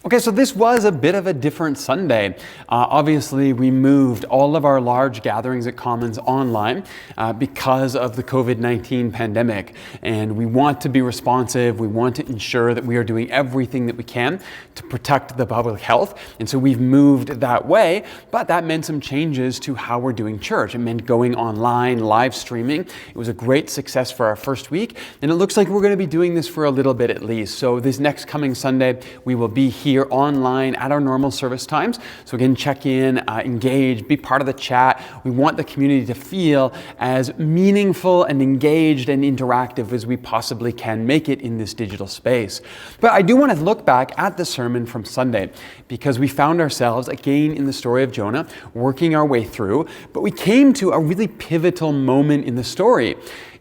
Okay, so this was a bit of a different Sunday. Obviously, we moved all of our large gatherings at Commons online because of the COVID-19 pandemic. And we want to be responsive. We want to ensure that we are doing everything that we can to protect the public health. And so we've moved that way, but that meant some changes to how we're doing church. It meant going online, live streaming. It was a great success for our first week. And it looks like we're going to be doing this for a little bit at least. So this next coming Sunday, we will be here online at our normal service times. So again, check in, engage, be part of the chat. We want the community to feel as meaningful and engaged and interactive as we possibly can make it in this digital space. But I do want to look back at the sermon from Sunday because we found ourselves again in the story of Jonah, working our way through, but we came to a really pivotal moment in the story.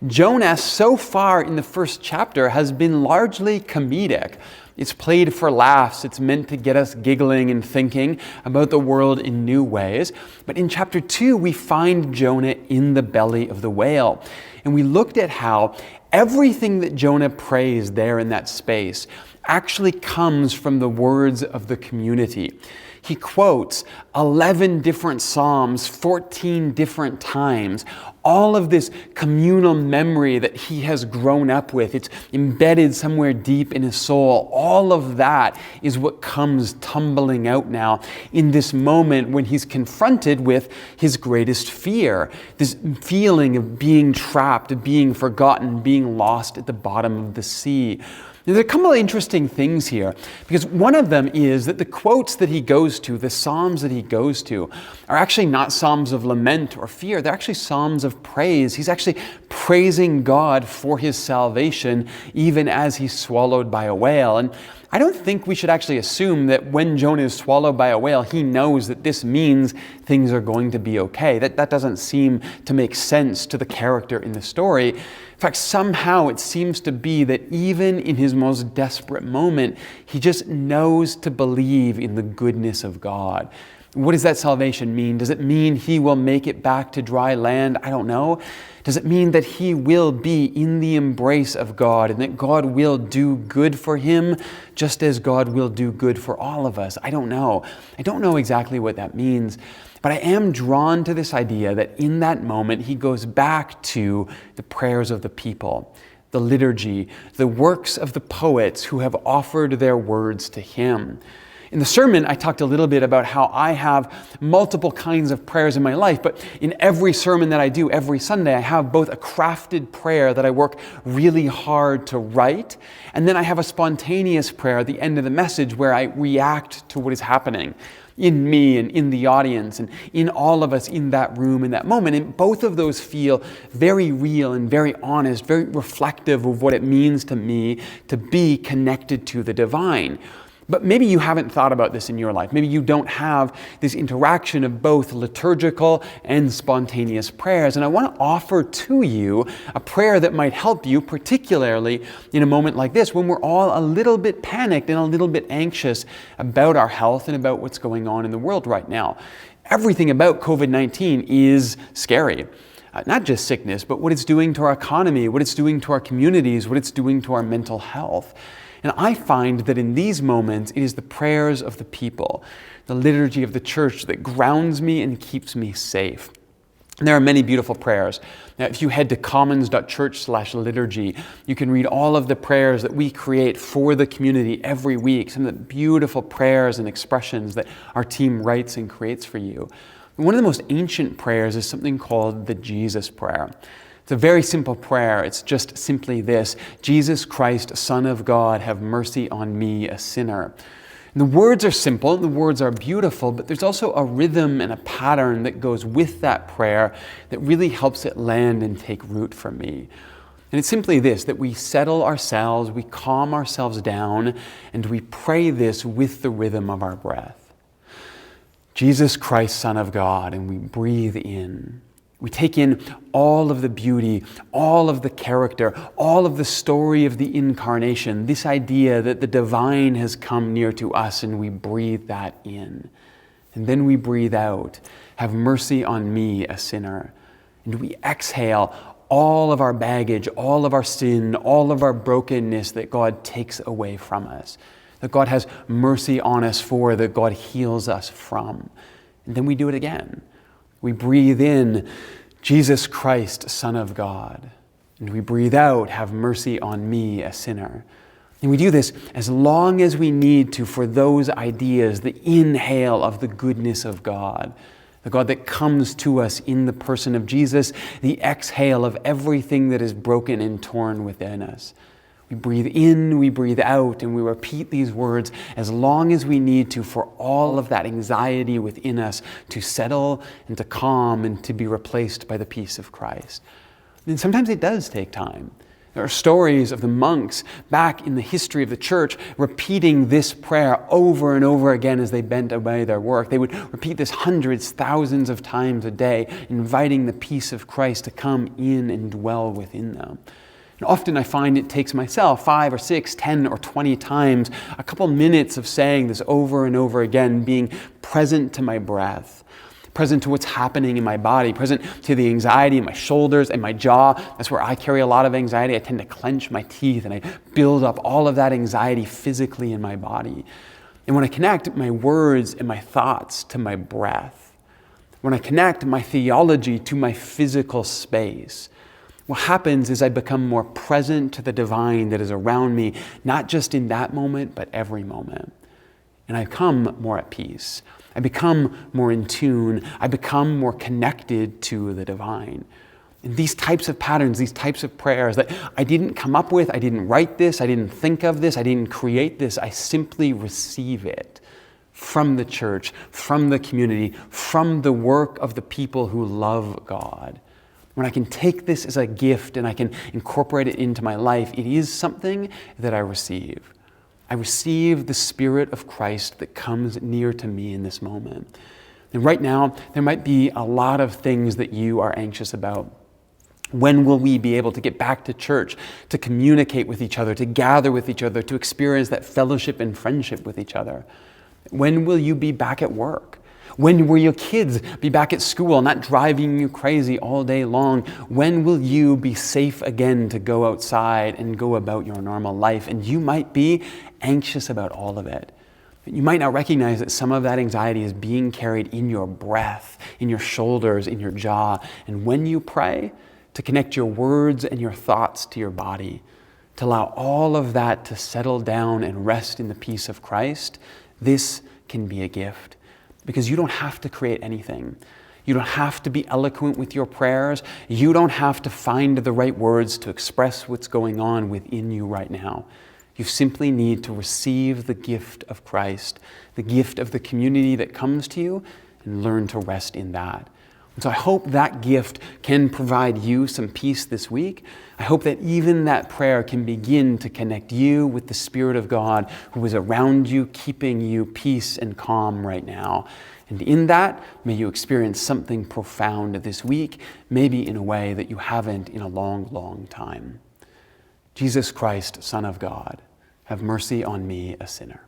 Jonah, so far in the first chapter, has been largely comedic. It's played for laughs. It's meant to get us giggling and thinking about the world in new ways. But in chapter 2, we find Jonah in the belly of the whale. And we looked at how everything that Jonah prays there in that space actually comes from the words of the community. He quotes 11 different Psalms 14 different times. All of this communal memory that he has grown up with, it's embedded somewhere deep in his soul. All of that is what comes tumbling out now in this moment when he's confronted with his greatest fear. This feeling of being trapped, of being forgotten, being lost at the bottom of the sea. There's a couple of interesting things here, because one of them is that the quotes that he goes to, the psalms that he goes to, are actually not psalms of lament or fear. They're actually psalms of praise. He's actually praising God for his salvation, even as he's swallowed by a whale. And I don't think we should actually assume that when Jonah is swallowed by a whale, he knows that this means things are going to be okay. That doesn't seem to make sense to the character in the story. In fact, somehow it seems to be that even in his most desperate moment, he just knows to believe in the goodness of God. What does that salvation mean? Does it mean he will make it back to dry land? I don't know. Does it mean that he will be in the embrace of God and that God will do good for him just as God will do good for all of us? I don't know. I don't know exactly what that means. But I am drawn to this idea that in that moment, he goes back to the prayers of the people, the liturgy, the works of the poets who have offered their words to him. In the sermon, I talked a little bit about how I have multiple kinds of prayers in my life, but in every sermon that I do every Sunday, I have both a crafted prayer that I work really hard to write, and then I have a spontaneous prayer at the end of the message where I react to what is happening in me and in the audience and in all of us in that room in that moment. And both of those feel very real and very honest, very reflective of what it means to me to be connected to the divine. But maybe you haven't thought about this in your life. Maybe you don't have this interaction of both liturgical and spontaneous prayers. And I want to offer to you a prayer that might help you, particularly in a moment like this, when we're all a little bit panicked and a little bit anxious about our health and about what's going on in the world right now. Everything about COVID-19 is scary. Not just sickness, but what it's doing to our economy, what it's doing to our communities, what it's doing to our mental health. And I find that in these moments, it is the prayers of the people, the liturgy of the church that grounds me and keeps me safe. And there are many beautiful prayers. Now, if you head to commons.church/liturgy, you can read all of the prayers that we create for the community every week, some of the beautiful prayers and expressions that our team writes and creates for you. And one of the most ancient prayers is something called the Jesus prayer. It's a very simple prayer. It's just simply this: Jesus Christ, Son of God, have mercy on me, a sinner. And the words are simple, the words are beautiful, but there's also a rhythm and a pattern that goes with that prayer that really helps it land and take root for me. And it's simply this, that we settle ourselves, we calm ourselves down, and we pray this with the rhythm of our breath. Jesus Christ, Son of God, and we breathe in. We take in all of the beauty, all of the character, all of the story of the incarnation, this idea that the divine has come near to us, and we breathe that in. And then we breathe out, have mercy on me, a sinner. And we exhale all of our baggage, all of our sin, all of our brokenness that God takes away from us. that God has mercy on us for, that God heals us from. And then we do it again. We breathe in, Jesus Christ, Son of God. And we breathe out, have mercy on me, a sinner. And we do this as long as we need to for those ideas, the inhale of the goodness of God, the God that comes to us in the person of Jesus, the exhale of everything that is broken and torn within us. We breathe in, we breathe out, and we repeat these words as long as we need to for all of that anxiety within us to settle and to calm and to be replaced by the peace of Christ. And sometimes it does take time. There are stories of the monks back in the history of the church repeating this prayer over and over again as they bent away their work. They would repeat this hundreds, thousands of times a day, inviting the peace of Christ to come in and dwell within them. And often I find it takes myself 5 or 6, 10 or 20 times, a couple minutes of saying this over and over again, being present to my breath, present to what's happening in my body, present to the anxiety in my shoulders and my jaw. That's where I carry a lot of anxiety. I tend to clench my teeth and I build up all of that anxiety physically in my body. And when I connect my words and my thoughts to my breath, when I connect my theology to my physical space, what happens is I become more present to the divine that is around me, not just in that moment, but every moment. And I become more at peace. I become more in tune. I become more connected to the divine. And these types of patterns, these types of prayers that I didn't come up with, I didn't write this, I didn't think of this, I didn't create this, I simply receive it from the church, from the community, from the work of the people who love God. When I can take this as a gift and I can incorporate it into my life, it is something that I receive. I receive the Spirit of Christ that comes near to me in this moment. And right now, there might be a lot of things that you are anxious about. When will we be able to get back to church, to communicate with each other, to gather with each other, to experience that fellowship and friendship with each other? When will you be back at work? When will your kids be back at school, not driving you crazy all day long? When will you be safe again to go outside and go about your normal life? And you might be anxious about all of it. You might not recognize that some of that anxiety is being carried in your breath, in your shoulders, in your jaw. And when you pray, to connect your words and your thoughts to your body, to allow all of that to settle down and rest in the peace of Christ, this can be a gift. Because you don't have to create anything. You don't have to be eloquent with your prayers. You don't have to find the right words to express what's going on within you right now. You simply need to receive the gift of Christ, the gift of the community that comes to you, and learn to rest in that. And so I hope that gift can provide you some peace this week. I hope that even that prayer can begin to connect you with the Spirit of God who is around you, keeping you peace and calm right now. And in that, may you experience something profound this week, maybe in a way that you haven't in a long, long time. Jesus Christ, Son of God, have mercy on me, a sinner.